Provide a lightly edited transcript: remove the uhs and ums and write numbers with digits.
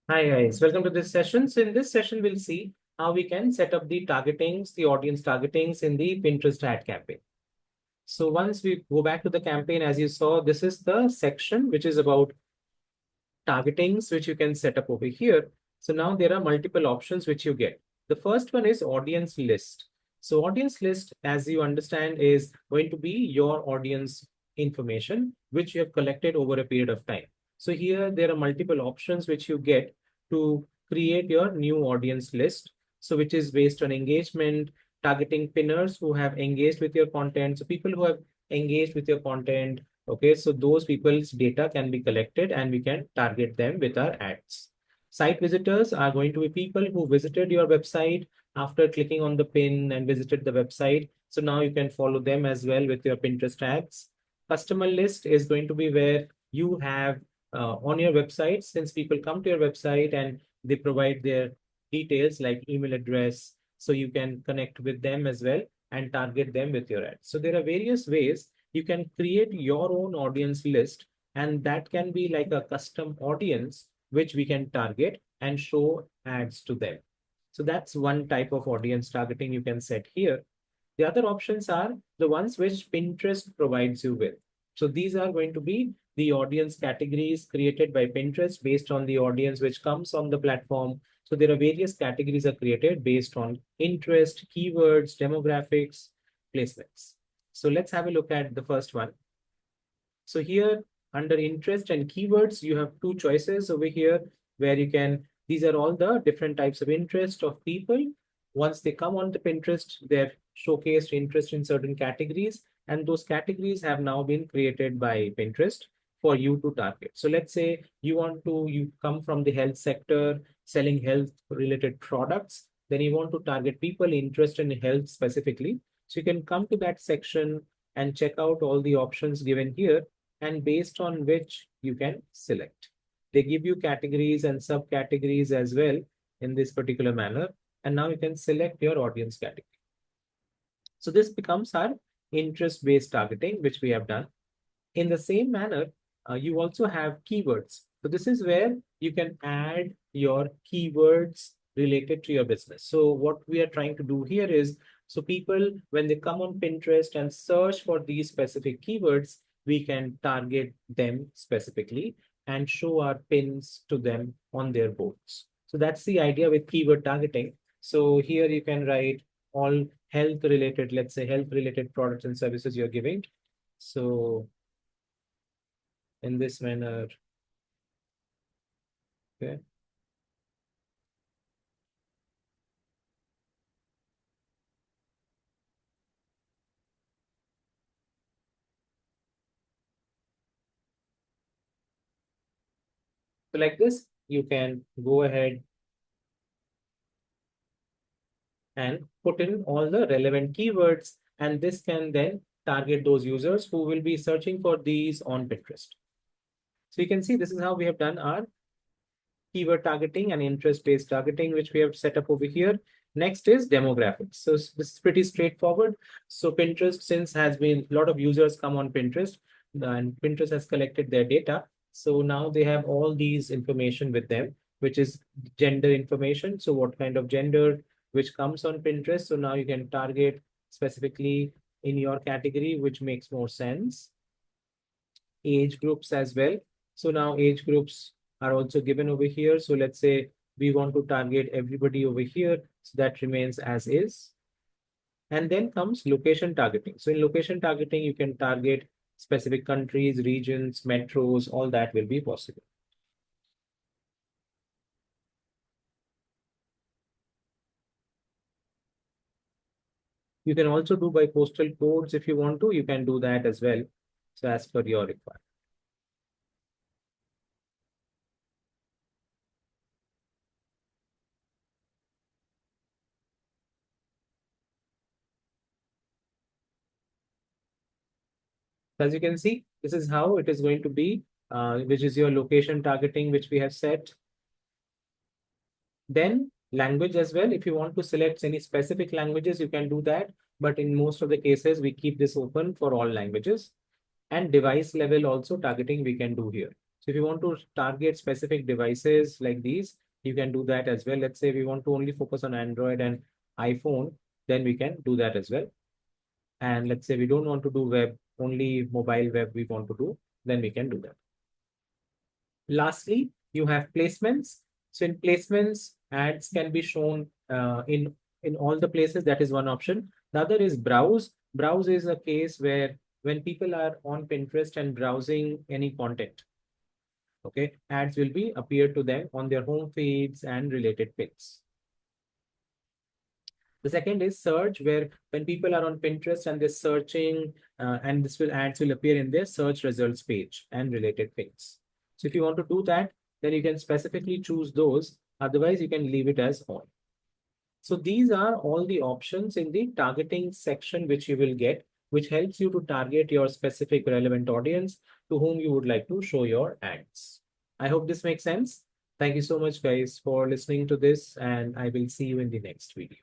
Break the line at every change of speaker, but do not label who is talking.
Hi guys, welcome to this session. So in this session, we'll see how we can set up the targetings, the audience targetings in the Pinterest ad campaign. So once we go back to the campaign, as you saw, this is the section which is about targetings, which you can set up over here. So now there are multiple options which you get. The first one is audience list. So audience list, as you understand, is going to be your audience information, which you have collected over a period of time. So here there are multiple options which you get to create your new audience list. So which is based on engagement, targeting pinners who have engaged with your content. So people who have engaged with your content. Okay, so those people's data can be collected and we can target them with our ads. Site visitors are going to be people who visited your website after clicking on the pin and visited the website. So now you can follow them as well with your Pinterest ads. Customer list is going to be where you have on your website, since people come to your website and they provide their details like email address, so you can connect with them as well and target them with your ads. So there are various ways you can create your own audience list, and that can be like a custom audience which we can target and show ads to them. So that's one type of audience targeting you can set here. The other options are the ones which Pinterest provides you with. So these are going to be the audience categories created by Pinterest based on the audience which comes on the platform. So there are various categories are created based on interest, keywords, demographics, placements. So let's have a look at the first one. So here under interest and keywords, you have two choices over here where you can, these are all the different types of interest of people. Once they come on the Pinterest, they're showcased interest in certain categories, and those categories have now been created by Pinterest for you to target. So let's say you come from the health sector, selling health related products, then you want to target people interested in health specifically. So you can come to that section and check out all the options given here, and based on which you can select. They give you categories and subcategories as well in this particular manner. And now you can select your audience category. So this becomes our interest-based targeting, which we have done. In the same manner, you also have keywords. So this is where you can add your keywords related to your business. So what we are trying to do here is, so people, when they come on Pinterest and search for these specific keywords, we can target them specifically and show our pins to them on their boards. So that's the idea with keyword targeting. So here you can write all health related, let's say health related products and services you're giving. So in this manner, okay. So like this, you can go ahead and put in all the relevant keywords, and this can then target those users who will be searching for these on Pinterest. So you can see this is how we have done our keyword targeting and interest-based targeting, which we have set up over here. Next is demographics. So this is pretty straightforward. So Pinterest, since has been a lot of users come on Pinterest, and Pinterest has collected their data. So now they have all these information with them, which is gender information. So what kind of gender which comes on Pinterest. So now you can target specifically in your category, which makes more sense. Age groups as well. So now age groups are also given over here. So let's say we want to target everybody over here. So that remains as is. And then comes location targeting. So in location targeting, you can target specific countries, regions, metros, all that will be possible. You can also do by postal codes if you want to, you can do that as well. So as per your requirement. As you can see, this is how it is going to be, which is your location targeting, which we have set. Then language as well. If you want to select any specific languages, you can do that. But in most of the cases, we keep this open for all languages. And device level also targeting we can do here. So if you want to target specific devices like these, you can do that as well. Let's say we want to only focus on Android and iPhone, then we can do that as well. And let's say we don't want to do web, only mobile web we want to do, then we can do that. Lastly, you have placements. So in placements, ads can be shown in all the places. That is one option. The other is browse. Browse is a case where when people are on Pinterest and browsing any content, okay, ads will be appear to them on their home feeds and related pics. The second is search, where when people are on Pinterest and they're searching, and this will ads will appear in their search results page and related pics. So if you want to do that, then you can specifically choose those. Otherwise, you can leave it as on. So these are all the options in the targeting section which you will get, which helps you to target your specific relevant audience to whom you would like to show your ads. I hope this makes sense. Thank you so much, guys, for listening to this, and I will see you in the next video.